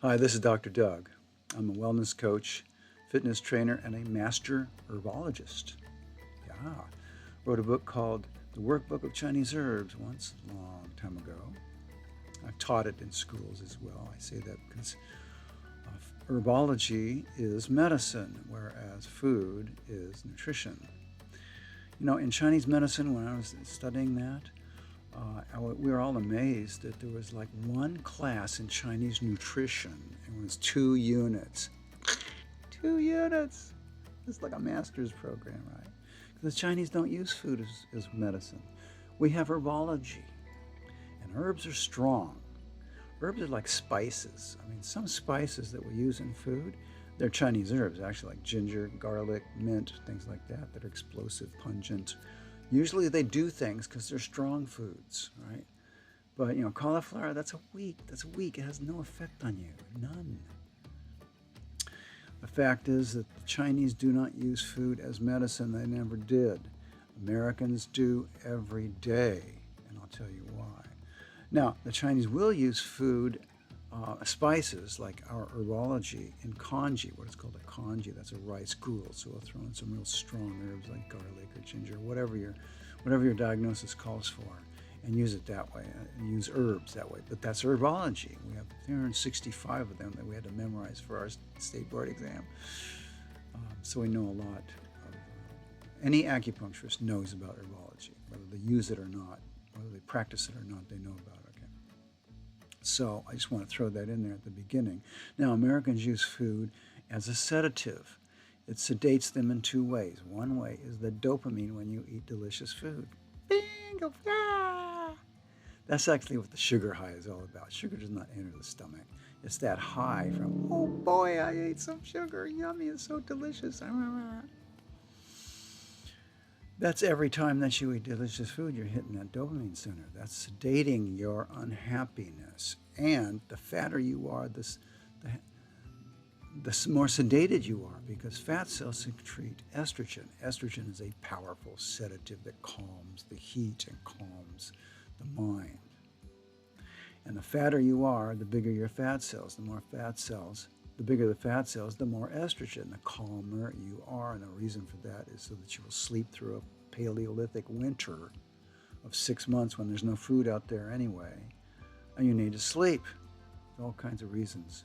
Hi, this is Dr. Doug. I'm a wellness coach, fitness trainer, and a master herbologist. Yeah, wrote a book called The Workbook of Chinese Herbs once a long time ago. I've taught it in schools as well. I say that because herbology is medicine, whereas food is nutrition. You know, in Chinese medicine, when I was studying that, we were all amazed that there was like one class in Chinese nutrition, and it was 2 units. 2 units! It's like a master's program, right? Because the Chinese don't use food as medicine. We have herbology, and herbs are strong. Herbs are like spices. I mean, some spices that we use in food, they're Chinese herbs, actually, like ginger, garlic, mint, things like that are explosive, pungent. Usually they do things because they're strong foods, right? But cauliflower, that's weak. That's weak. It has no effect on you. None. The fact is that the Chinese do not use food as medicine. They never did. Americans do every day, and I'll tell you why. Now, the Chinese will use food, spices like our herbology in congee, what is called a congee. That's a rice gruel. So we'll throw in some real strong herbs like garlic or ginger, whatever your diagnosis calls for, and use it that way. Use herbs that way. But that's herbology. We have 365 of them that we had to memorize for our state board exam. So we know a lot. Any acupuncturist knows about herbology, whether they use it or not, whether they practice it or not, they know about it. So I just want to throw that in there at the beginning. Now, Americans use food as a sedative. It sedates them in 2 ways. One way is the dopamine when you eat delicious food. Bingo! Ah! That's actually what the sugar high is all about. Sugar does not enter the stomach. It's that high from, oh boy, I ate some sugar. Yummy, it's so delicious. That's every time that you eat delicious food, you're hitting that dopamine center. That's sedating your unhappiness. And the fatter you are, the more sedated you are, because fat cells secrete estrogen. Estrogen is a powerful sedative that calms the heat and calms the mind. And the fatter you are, the bigger your fat cells. The more fat cells, the bigger the fat cells, the more estrogen, the calmer you are. And the reason for that is so that you will sleep through a Paleolithic winter of 6 months when there's no food out there anyway. And you need to sleep. There's all kinds of reasons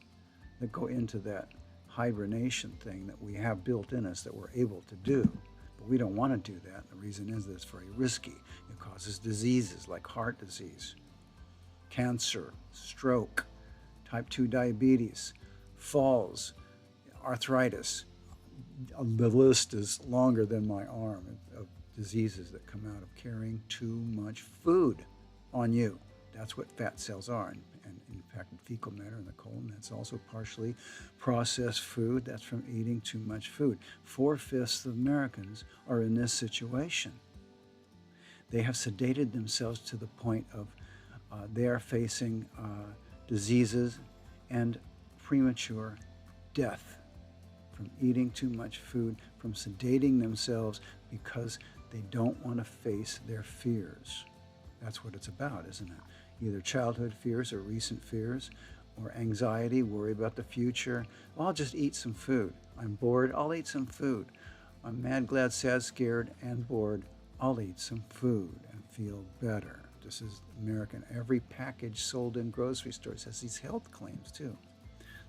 that go into that hibernation thing that we have built in us that we're able to do. But we don't want to do that. The reason is that it's very risky. It causes diseases like heart disease, cancer, stroke, type 2 diabetes, falls, arthritis. The list is longer than my arm of diseases that come out of carrying too much food on you. That's what fat cells are. And in fact, in fecal matter in the colon, that's also partially processed food. That's from eating too much food. 4/5 of Americans are in this situation. They have sedated themselves to the point of they are facing diseases and premature death from eating too much food, from sedating themselves because they don't want to face their fears. That's what it's about, isn't it? Either childhood fears or recent fears, or anxiety, worry about the future. Well, I'll just eat some food. I'm bored, I'll eat some food. I'm mad, glad, sad, scared, and bored. I'll eat some food and feel better. This is American. Every package sold in grocery stores has these health claims too.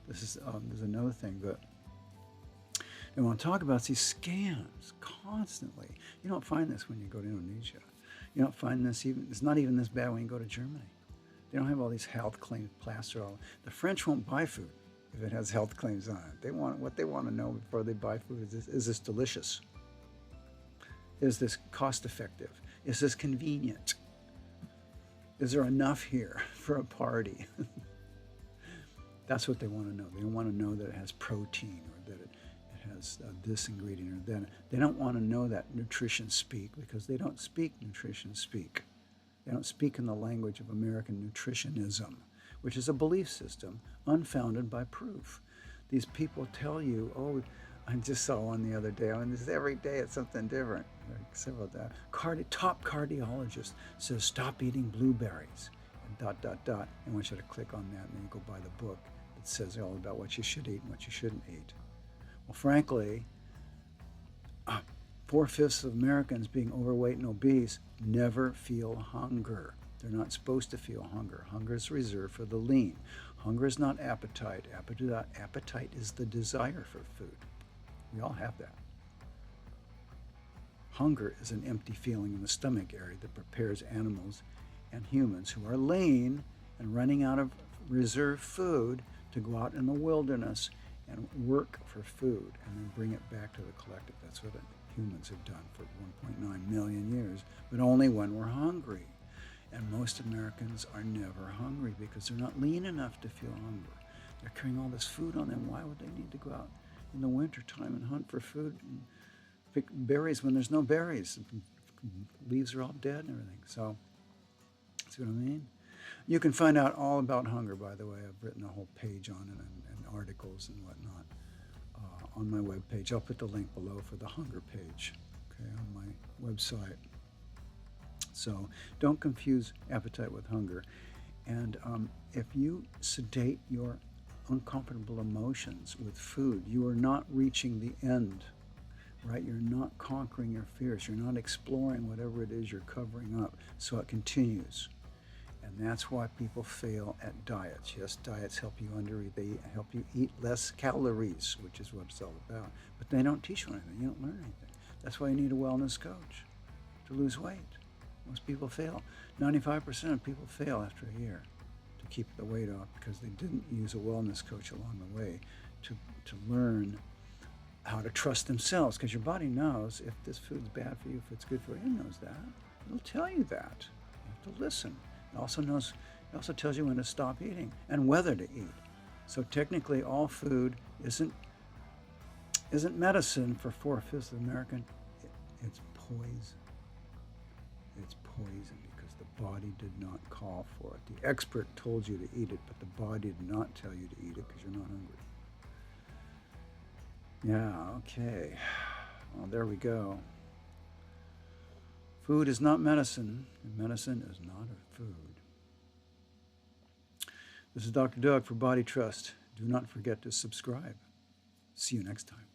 There's another thing that I want to talk about, these scams constantly. You don't find this when you go to Indonesia. You don't find this it's not even this bad when you go to Germany. They don't have all these health claims plastered all. The French won't buy food if it has health claims on it. What they want to know before they buy food is this delicious? Is this cost effective? Is this convenient? Is there enough here for a party? That's what they want to know. They don't want to know that it has protein or that it has this ingredient or that. They don't want to know that nutrition speak, because they don't speak nutrition speak. They don't speak in the language of American nutritionism, which is a belief system unfounded by proof. These people tell you, oh, I just saw one the other day. I mean, this is every day it's something different. Like several that. Top cardiologist says stop eating blueberries. And ... And I want you to click on that and then you go buy the book, that says all about what you should eat and what you shouldn't eat. Well, frankly, 4/5 of Americans being overweight and obese never feel hunger. They're not supposed to feel hunger. Hunger is reserved for the lean. Hunger is not appetite. Appetite is the desire for food. We all have that. Hunger is an empty feeling in the stomach area that prepares animals and humans who are lean and running out of reserve food to go out in the wilderness and work for food and then bring it back to the collective. That's what humans have done for 1.9 million years, but only when we're hungry. And most Americans are never hungry because they're not lean enough to feel hunger. They're carrying all this food on them. Why would they need to go out in the wintertime and hunt for food and pick berries when there's no berries? Leaves are all dead and everything. So, see what I mean? You can find out all about hunger, by the way. I've written a whole page on it and articles and whatnot on my webpage. I'll put the link below for the hunger page, okay, on my website. So don't confuse appetite with hunger. And if you sedate your uncomfortable emotions with food, you are not reaching the end, right? You're not conquering your fears. You're not exploring whatever it is you're covering up. So it continues. And that's why people fail at diets. Yes, diets help you undereat. They help you eat less calories, which is what it's all about. But they don't teach you anything. You don't learn anything. That's why you need a wellness coach to lose weight. Most people fail. 95% of people fail after a year to keep the weight off because they didn't use a wellness coach along the way to learn how to trust themselves, because your body knows if this food's bad for you, if it's good for you. It knows that. It'll tell you that. You have to listen. It also tells you when to stop eating and whether to eat. So technically all food isn't medicine for 4/5 of American. It's poison. It's poison because the body did not call for it. The expert told you to eat it, but the body did not tell you to eat it because you're not hungry. Yeah, okay. Well, there we go. Food is not medicine, and medicine is not a food. This is Dr. Doug for Body Trust. Do not forget to subscribe. See you next time.